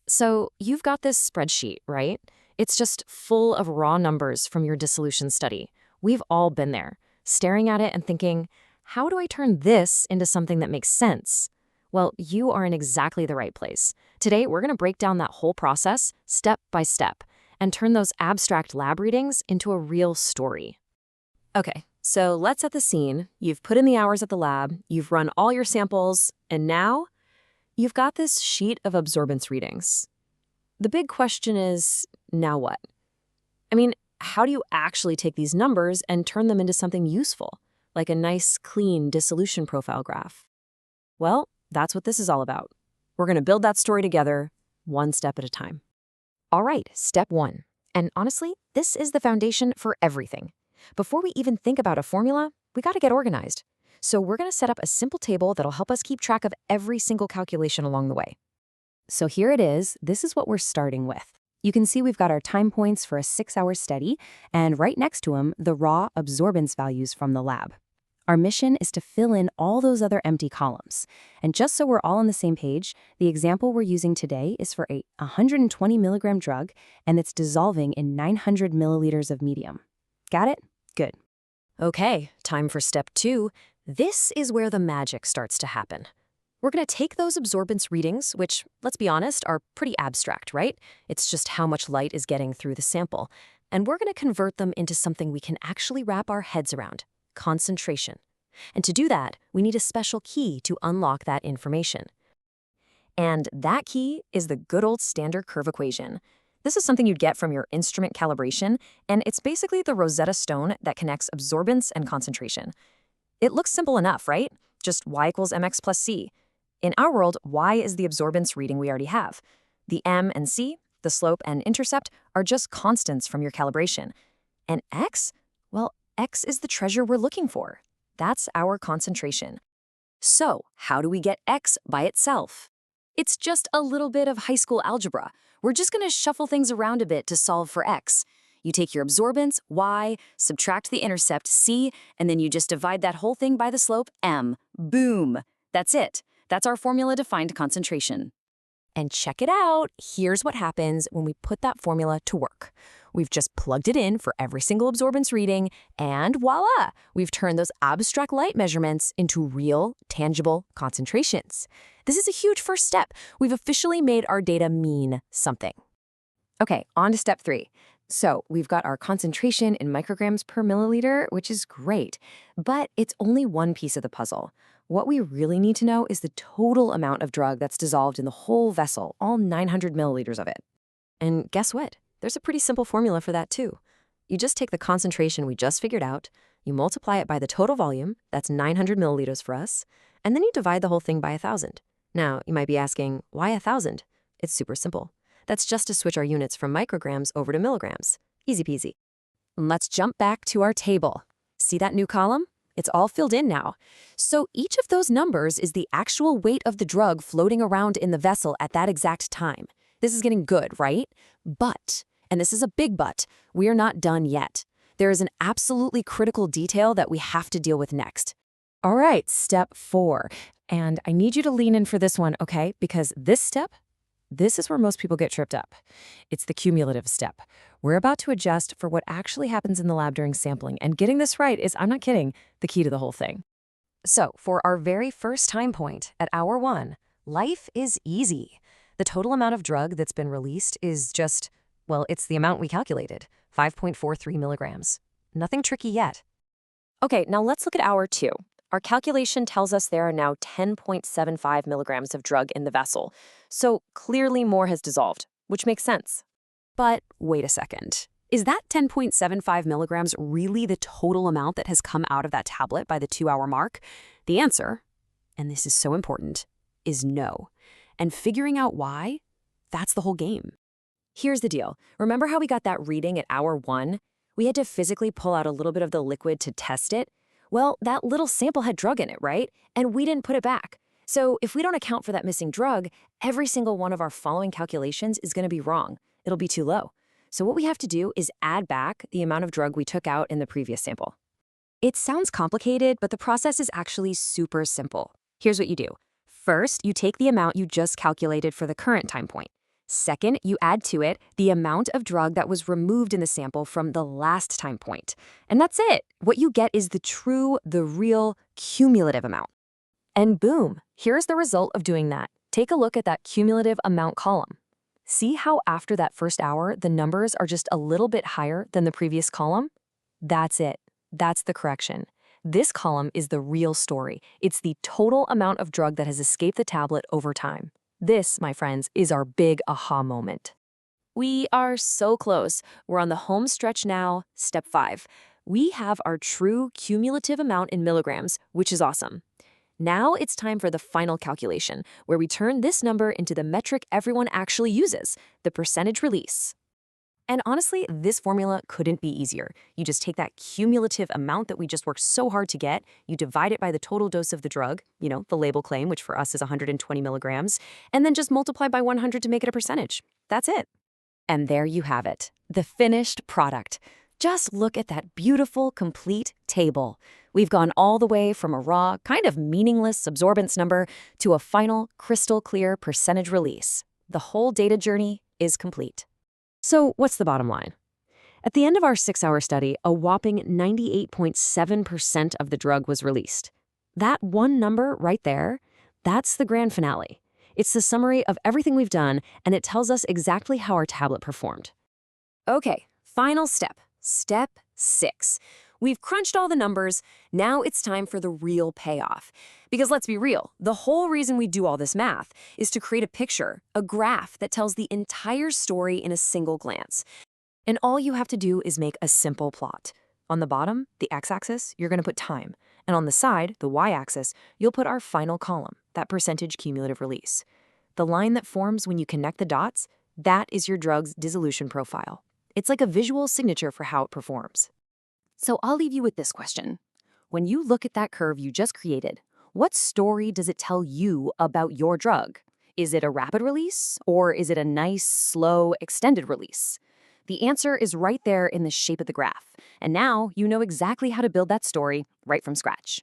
So you've got this spreadsheet, right? It's just full of raw numbers from your dissolution study. We've all been there, staring at it and thinking, how do I turn this into something that makes sense? Well, you are in exactly the right place. Today, we're going to break down that whole process step by step and turn those abstract lab readings into a real story. Okay, so let's set the scene. You've put in the hours at the lab, you've run all your samples, and now you've got this sheet of absorbance readings. The big question is, now what? I mean, how do you actually take these numbers and turn them into something useful, like a nice, clean dissolution profile graph? Well, that's what this is all about. We're going to build that story together, one step at a time. All right, step one. And honestly, this is the foundation for everything. Before we even think about a formula, we got to get organized. So we're going to set up a simple table that'll help us keep track of every single calculation along the way. So here it is. This is what we're starting with. You can see we've got our time points for a 6-hour study, and right next to them, the raw absorbance values from the lab. Our mission is to fill in all those other empty columns. And just so we're all on the same page, the example we're using today is for a 120 milligram drug, and it's dissolving in 900 milliliters of medium. Got it? Good. Okay, time for step 2. This is where the magic starts to happen. We're going to take those absorbance readings, which, let's be honest, are pretty abstract, right? It's just how much light is getting through the sample. And we're going to convert them into something we can actually wrap our heads around: concentration. And to do that, we need a special key to unlock that information. And that key is the good old standard curve equation. This is something you'd get from your instrument calibration, and it's basically the Rosetta Stone that connects absorbance and concentration. It looks simple enough, right? Just y equals mx plus c. In our world, y is the absorbance reading we already have. The m and c, the slope and intercept, are just constants from your calibration. And x? Well, x is the treasure we're looking for. That's our concentration. So, how do we get x by itself? It's just a little bit of high school algebra. We're just going to shuffle things around a bit to solve for x. You take your absorbance, y, subtract the intercept, c, and then you just divide that whole thing by the slope, m. Boom! That's it. That's our formula-defined concentration. And check it out. Here's what happens when we put that formula to work. We've just plugged it in for every single absorbance reading, and voila! We've turned those abstract light measurements into real, tangible concentrations. This is a huge first step. We've officially made our data mean something. Okay, on to step 3. So we've got our concentration in micrograms per milliliter, which is great, but it's only one piece of the puzzle. What we really need to know is the total amount of drug that's dissolved in the whole vessel, all 900 milliliters of it. And guess what? There's a pretty simple formula for that too. You just take the concentration we just figured out, you multiply it by the total volume, that's 900 milliliters for us, and then you divide the whole thing by 1,000. Now, you might be asking, why 1,000? It's super simple. That's just to switch our units from micrograms over to milligrams. Easy peasy. Let's jump back to our table. See that new column? It's all filled in now. So each of those numbers is the actual weight of the drug floating around in the vessel at that exact time. This is getting good, right? But, and this is a big but, we're not done yet. There is an absolutely critical detail that we have to deal with next. All right, step 4. And I need you to lean in for this one, okay? Because this is where most people get tripped up. It's the cumulative step. We're about to adjust for what actually happens in the lab during sampling, and getting this right is, I'm not kidding, the key to the whole thing. So, for our very first time point, at hour 1, life is easy. The total amount of drug that's been released is just, well, it's the amount we calculated, 5.43 milligrams. Nothing tricky yet. Okay, now let's look at hour 2. Our calculation tells us there are now 10.75 milligrams of drug in the vessel, so clearly more has dissolved, which makes sense. But wait a second. Is that 10.75 milligrams really the total amount that has come out of that tablet by the 2-hour mark? The answer, and this is so important, is no. And figuring out why, that's the whole game. Here's the deal. Remember how we got that reading at hour 1? We had to physically pull out a little bit of the liquid to test it. Well, that little sample had drug in it, right? And we didn't put it back. So if we don't account for that missing drug, every single one of our following calculations is going to be wrong. It'll be too low. So what we have to do is add back the amount of drug we took out in the previous sample. It sounds complicated, but the process is actually super simple. Here's what you do. First, you take the amount you just calculated for the current time point. Second, you add to it the amount of drug that was removed in the sample from the last time point. And that's it. What you get is the real cumulative amount. And boom, here's the result of doing that. Take a look at that cumulative amount column. See how after that first hour, the numbers are just a little bit higher than the previous column? That's it. That's the correction. This column is the real story. It's the total amount of drug that has escaped the tablet over time. This, my friends, is our big aha moment. We are so close. We're on the home stretch now, step 5. We have our true cumulative amount in milligrams, which is awesome. Now it's time for the final calculation, where we turn this number into the metric everyone actually uses, the percentage release. And honestly, this formula couldn't be easier. You just take that cumulative amount that we just worked so hard to get, you divide it by the total dose of the drug, the label claim, which for us is 120 milligrams, and then just multiply by 100 to make it a percentage. That's it. And there you have it, the finished product. Just look at that beautiful, complete table. We've gone all the way from a raw, kind of meaningless absorbance number to a final, crystal clear percentage release. The whole data journey is complete. So what's the bottom line? At the end of our 6-hour study, a whopping 98.7% of the drug was released. That one number right there, that's the grand finale. It's the summary of everything we've done, and it tells us exactly how our tablet performed. Okay, final step. Step 6. We've crunched all the numbers. Now it's time for the real payoff. Because let's be real, the whole reason we do all this math is to create a picture, a graph that tells the entire story in a single glance. And all you have to do is make a simple plot. On the bottom, the x-axis, you're going to put time. And on the side, the y-axis, you'll put our final column, that percentage cumulative release. The line that forms when you connect the dots, that is your drug's dissolution profile. It's like a visual signature for how it performs. So I'll leave you with this question. When you look at that curve you just created, what story does it tell you about your drug? Is it a rapid release, or is it a nice, slow, extended release? The answer is right there in the shape of the graph. And now you know exactly how to build that story right from scratch.